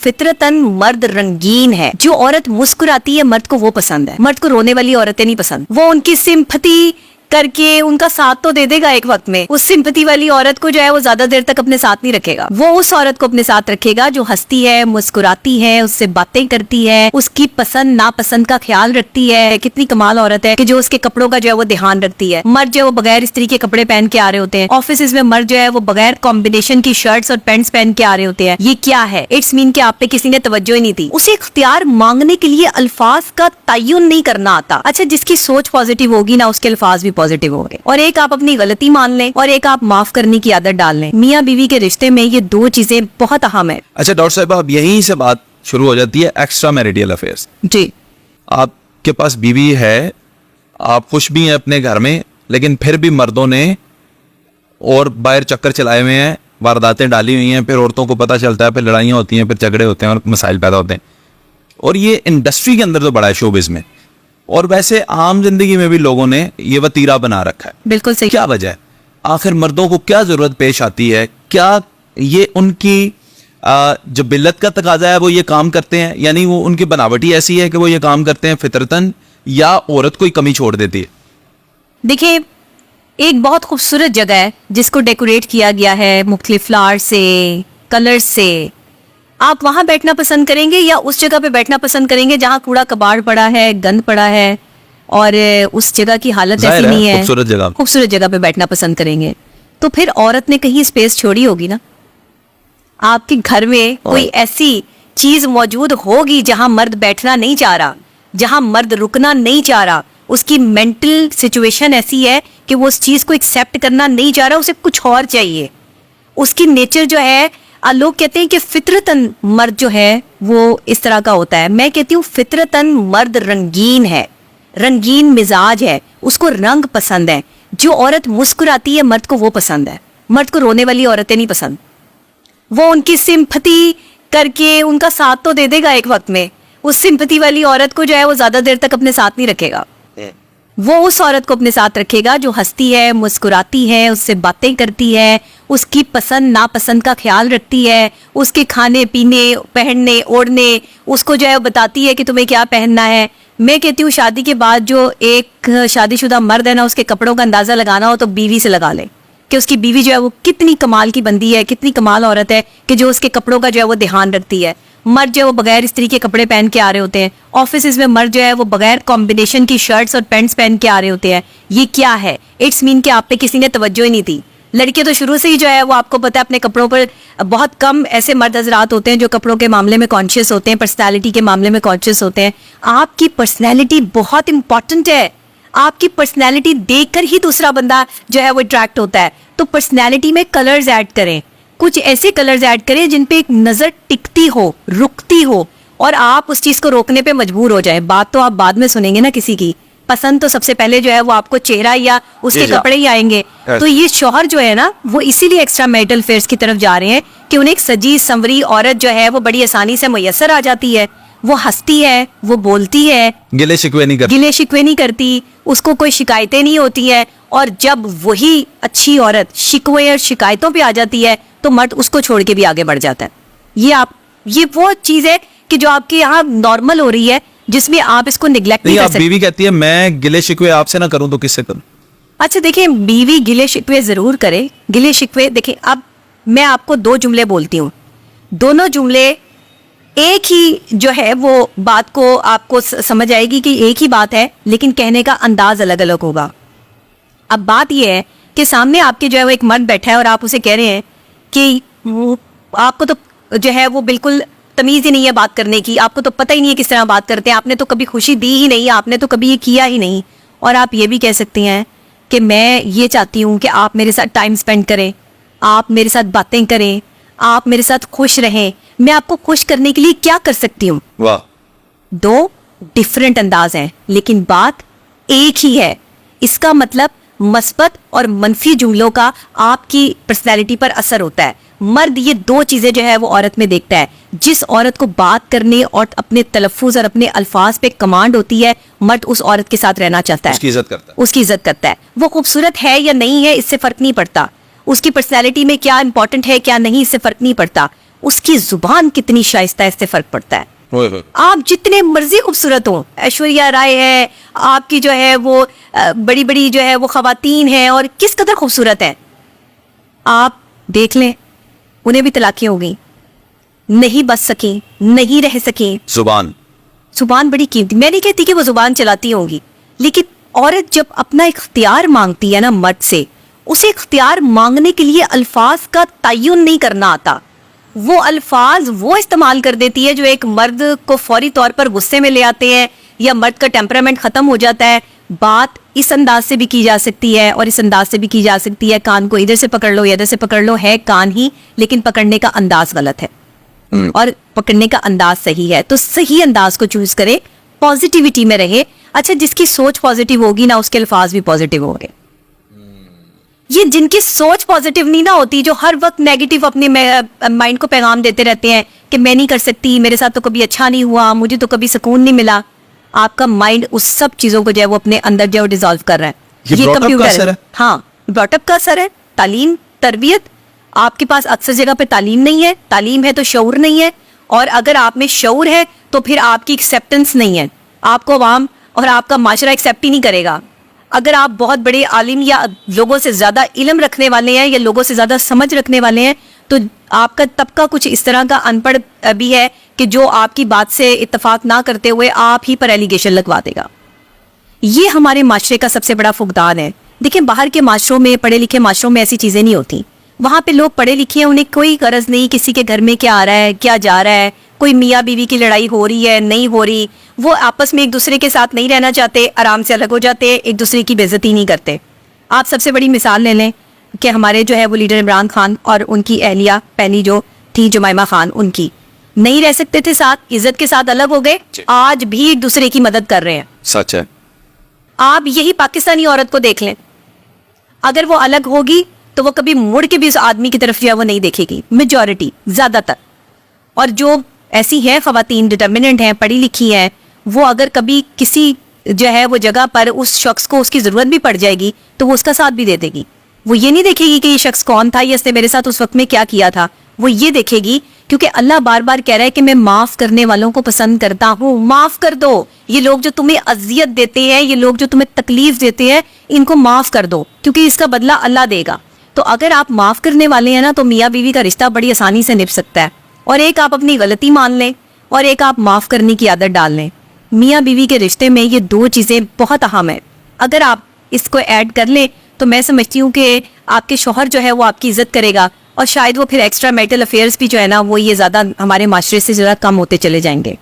फितरतन मर्द रंगीन है। जो औरत मुस्कुराती है मर्द को वो पसंद है, मर्द को रोने वाली औरतें नहीं पसंद। वो उनकी सिंपैथी करके उनका साथ तो दे देगा एक वक्त में, उस सिंपैथी वाली औरत को जो है वो ज्यादा देर तक अपने साथ नहीं रखेगा। वो उस औरत को अपने साथ रखेगा जो हंसती है, मुस्कुराती है, उससे बातें करती है, उसकी पसंद नापसंद का ख्याल रखती है। कितनी कमाल औरत है कि जो उसके कपड़ों का जो है वो ध्यान रखती है। मर्द जो है वो बगैर इस्त्री के कपड़े पहन के आ रहे होते हैं ऑफिस में, मर्द जो है वो बगैर कॉम्बिनेशन की शर्ट्स और पैंट्स पहन के आ रहे होते हैं। ये क्या है? इट्स मीन कि आप पे किसी ने तवज्जो ही नहीं दी। उसे इख्तियार मांगने के लिए अल्फाज का तयन नहीं करना आता। अच्छा, जिसकी सोच पॉजिटिव होगी ना उसके अल्फाज भी पॉजिटिव होंगे। और एक आप अपनी गलती मान लें और एक आप माफ करने की आदत डाल लें। मियाँ बीवी के रिश्ते में ये दो चीजें बहुत अहम है। अच्छा डॉक्टर साहब, अब यहीं से बात शुरू हो जाती है एक्स्ट्रा मैरिटल अफेयर्स। जी, आपके पास बीवी है, आप खुश भी हैं अपने घर में, लेकिन फिर भी मर्दों ने और बाहर चक्कर चलाए हुए हैं, वारदातें डाली हुई हैं, फिर औरतों को पता चलता है, फिर लड़ाइयाँ होती हैं, फिर झगड़े होते हैं और मसाइल पैदा होते हैं। और ये इंडस्ट्री के अंदर तो बड़ा है, शोबिज़ में, और वैसे आम जिंदगी में भी लोगों ने ये वतीरा बना रखा है। बिल्कुल सही। क्या वजह है? आखिर मर्दों को क्या जरूरत पेश आती है? क्या ये उनकी जो बिल्लत का तकाजा है वो ये काम करते हैं, यानी वो उनकी बनावटी ऐसी है कि वो ये काम करते हैं फितरतन, या औरत कोई कमी छोड़ देती है? देखिए, एक बहुत खूबसूरत जगह है जिसको डेकोरेट किया गया है मुख्तलिफ फ्लावर से, कलर से। आप वहां बैठना पसंद करेंगे या उस जगह पे बैठना पसंद करेंगे जहां कूड़ा कबाड़ पड़ा है, गंद पड़ा है और उस जगह की हालत ऐसी नहीं है? खूबसूरत जगह पे बैठना पसंद करेंगे। तो फिर औरत ने कहीं स्पेस छोड़ी होगी ना। आपके घर में कोई ऐसी चीज मौजूद होगी जहां मर्द बैठना नहीं चाह रहा, जहां मर्द रुकना नहीं चाह रहा। उसकी मेंटल सिचुएशन ऐसी है कि वो उस चीज को एक्सेप्ट करना नहीं चाह रहा, उसे कुछ और चाहिए। उसकी नेचर जो है, लोग कहते हैं कि फितरतन मर्द जो है वो इस तरह का होता है। मैं कहती हूँ फितरतन मर्द रंगीन है, रंगीन मिजाज है, उसको रंग पसंद है। जो औरत मुस्कुराती है मर्द को वो पसंद है, मर्द को रोने वाली औरतें नहीं पसंद। वो उनकी सिंपैथी करके उनका साथ तो दे देगा एक वक्त में, उस सिंपैथी वाली औरत को जो है वो ज्यादा देर तक अपने साथ नहीं रखेगा। वो उस औरत को अपने साथ रखेगा जो हंसती है, मुस्कुराती है, उससे बातें करती है, उसकी पसंद नापसंद का ख्याल रखती है, उसके खाने पीने, पहनने ओढ़ने, उसको जो है बताती है कि तुम्हें क्या पहनना है। मैं कहती हूँ शादी के बाद जो एक शादीशुदा मर्द है ना, उसके कपड़ों का अंदाजा लगाना हो तो बीवी से लगा ले कि उसकी बीवी जो है वो कितनी कमाल की बंदी है, कितनी कमाल औरत है कि जो उसके कपड़ों का जो है वो ध्यान रखती है। मर्द जो है वो बगैर इस्त्री के कपड़े पहन के आ रहे होते हैं ऑफिस में, मर्द जो है वो बगैर कॉम्बिनेशन की शर्ट्स और पैंट्स पहन के आ रहे होते हैं। ये क्या है? इट्स मीन कि आप पे किसी ने तवज्जो ही नहीं दी। लड़के तो शुरू से ही जो है वो आपको पता है अपने कपड़ों पर, बहुत कम ऐसे मर्द हजरात होते हैं जो कपड़ों के मामले में कॉन्शियस होते हैं, पर्सनैलिटी के मामले में कॉन्शियस होते हैं। आपकी पर्सनैलिटी बहुत इंपॉर्टेंट है। आपकी पर्सनैलिटी देखकर ही दूसरा बंदा जो है वो अट्रैक्ट होता है। तो पर्सनैलिटी में कलर्स ऐड करें, कुछ ऐसे कलर्स ऐड करें जिन पे एक नजर टिकती हो, रुकती हो, और आप उस चीज को रोकने पे मजबूर हो जाए। बात तो आप बाद में सुनेंगे ना किसी की, पसंद तो सबसे पहले जो है वो आपको चेहरा या उसके कपड़े ही आएंगे। तो ये शौहर जो है ना वो इसीलिए एक्स्ट्रा मैरिटल अफेयर्स की तरफ जा रहे हैं कि उन्हें एक सजी संवरी औरत जो है वो बड़ी आसानी से मुयस्सर आ जाती है। वो हंसती है, वो बोलती है, गिले शिकवे नहीं करती, उसको कोई शिकायतें नहीं होती है। और जब वही अच्छी औरत शिकवे और शिकायतों पे आ जाती है तो मर्द उसको छोड़ के भी आगे बढ़ जाता है। ये वो चीज है कि जो आपके यहाँ नॉर्मल हो रही है, जिसमें आप इसको निगलेक्ट नहीं कर सकते। बीवी कहती है मैं गिले शिकवे आपसे ना करूं तो किससे करूं? अच्छा देखिए, बीवी गिले शिकवे जरूर करे। गिले शिकवे देखिए, अब मैं आपको दो जुमले बोलती हूँ, दोनों जुमले एक ही जो है वो बात को आपको समझ आएगी कि एक ही बात है, लेकिन कहने का अंदाज अलग अलग होगा। अब बात यह है कि सामने आपके जो है वो एक मर्द बैठा है और आप उसे कह रहे हैं कि आपको तो जो है वो बिल्कुल तमीज ही नहीं है बात करने की, आपको तो पता ही नहीं है किस तरह बात करते हैं, आपने तो कभी खुशी दी ही नहीं, आपने तो कभी ये किया ही नहीं। और आप ये भी कह सकती हैं कि मैं ये चाहती हूँ कि आप मेरे साथ टाइम स्पेंड करें, आप मेरे साथ बातें करें, आप मेरे साथ खुश रहें। मैं आपको खुश करने के लिए क्या कर सकती हूँ? वाह, दो डिफरेंट अंदाज हैं लेकिन बात एक ही है। इसका मतलब मस्बत और मनफी जुमलों का आपकी पर्सनैलिटी पर असर होता है। मर्द ये दो चीजें जो है वो औरत में देखता है। जिस औरत को बात करने और अपने तलफ्फुज और अपने अल्फाज पे कमांड होती है, मर्द उस औरत के साथ रहना चाहता है, उसकी इज्जत करता है। वो खूबसूरत है या नहीं है इससे फर्क नहीं पड़ता, उसकी पर्सनैलिटी में क्या इंपॉर्टेंट है क्या नहीं इससे फर्क नहीं पड़ता। उसकी जुबान कितनी शाइस्ता है, इससे फर्क पड़ता है। ओए होए। आप जितने मर्जी खूबसूरत हो, ऐश्वर्या राय है आपकी जो है वो बड़ी बड़ी जो है वो खवातीन है और किस कदर खूबसूरत है, आप देख लें उन्हें भी तलाक़ें हो गई, नहीं बच सकी, नहीं रह सकी। जुबान बड़ी कीमती, मैं नहीं कहती कि वो जुबान चलाती होंगी, लेकिन औरत जब अपना इख्तियार मांगती है ना मर्द से, उसे इख्तियार मांगने के लिए अल्फाज का तयन नहीं करना आता, वो अल्फाज वो इस्तेमाल कर देती है जो एक मर्द को फौरी तौर पर गुस्से में ले आते हैं या मर्द का टेम्परामेंट खत्म हो जाता है। बात इस अंदाज से भी की जा सकती है और इस अंदाज से भी की जा सकती है, कान को इधर से पकड़ लो या इधर से पकड़ लो, है कान ही लेकिन पकड़ने का अंदाज गलत है और पकड़ने का अंदाज सही है। तो सही अंदाज को चूज करें, पॉजिटिविटी में रहे। अच्छा, जिसकी सोच पॉजिटिव होगी ना उसके अल्फाज भी पॉजिटिव होंगे। ये जिनकी सोच पॉजिटिव नहीं ना होती, जो हर वक्त नेगेटिव अपने माइंड को पैगाम देते रहते हैं कि मैं नहीं कर सकती, मेरे साथ तो कभी अच्छा नहीं हुआ, मुझे तो कभी सुकून नहीं मिला, आपका माइंड उस सब चीजों को जो है वो अपने अंदर जो डिसॉल्व कर रहा है। ये कंप्यूटर का असर है। हाँ, ब्रॉटअप का असर है, तालीम, तरबियत। आपके पास अक्सर जगह पे तालीम नहीं है, तालीम है तो शऊर नहीं है, और अगर आप में शऊर है तो फिर आपकी एक्सेप्टेंस नहीं है, आपको अवाम और आपका माशरा एक्सेप्ट ही नहीं करेगा। अगर आप बहुत बड़े आलिम या लोगों से ज्यादा इल्म रखने वाले हैं या लोगों से ज्यादा समझ रखने वाले हैं, तो आपका तबका कुछ इस तरह का अनपढ़ भी है कि जो आपकी बात से इत्तेफाक ना करते हुए आप ही पर एलिगेशन लगवा देगा। ये हमारे माशरे का सबसे बड़ा फुकदान है। देखिए, बाहर के माशरों में, पढ़े लिखे माशरों में ऐसी चीजें नहीं होती। वहां पे लोग पढ़े लिखे हैं, उन्हें कोई गरज नहीं किसी के घर में क्या आ रहा है, क्या जा रहा है, कोई मियाँ बीवी की लड़ाई हो रही है, नहीं हो रही, वो आपस में एक दूसरे के साथ नहीं रहना चाहते, आराम से अलग हो जाते, एक दूसरे की बेइज्जती नहीं करते। आप सबसे बड़ी मिसाल ले लें कि हमारे जो है वो लीडर इमरान खान और उनकी अहलिया पहली जो थी जुमैमा खान, उनकी नहीं रह सकते थे साथ, इज्जत के साथ अलग हो गए, आज भी एक दूसरे की मदद कर रहे हैं। सच है। आप यही पाकिस्तानी औरत को देख लें, अगर वो अलग होगी तो वो कभी मुड़ के भी उस आदमी की तरफ जो है वो नहीं देखेगी, मेजॉरिटी, ज्यादातर। और जो ऐसी हैं खवातीन, डिटर्मिनेंट हैं, पढ़ी लिखी हैं, वो अगर कभी किसी जो है वो जगह पर उस शख्स को उसकी जरूरत भी पड़ जाएगी तो वो उसका साथ भी दे देगी। वो ये नहीं देखेगी कि ये शख्स कौन था या इसने मेरे साथ उस वक्त में क्या किया था, वो ये देखेगी क्योंकि अल्लाह बार बार कह रहा है कि मैं माफ करने वालों को पसंद करता हूँ, माफ कर दो। ये लोग जो तुम्हें अजियत देते हैं, ये लोग जो तुम्हें तकलीफ देते हैं, इनको माफ कर दो क्योंकि इसका बदला अल्लाह देगा। तो अगर आप माफ करने वाले हैं ना, तो मियाँ बीवी का रिश्ता बड़ी आसानी से निभ सकता है। और एक आप अपनी गलती मान लें और एक आप माफ करने की आदत डाल लें। मियाँ बीवी के रिश्ते में ये दो चीजें बहुत अहम है। अगर आप इसको ऐड कर लें तो मैं समझती हूँ कि आपके शौहर जो है वो आपकी इज्जत करेगा और शायद वो फिर एक्स्ट्रा मैरिटल अफेयर्स भी जो है ना वो ये ज्यादा हमारे माशरे से ज्यादा कम होते चले जाएंगे।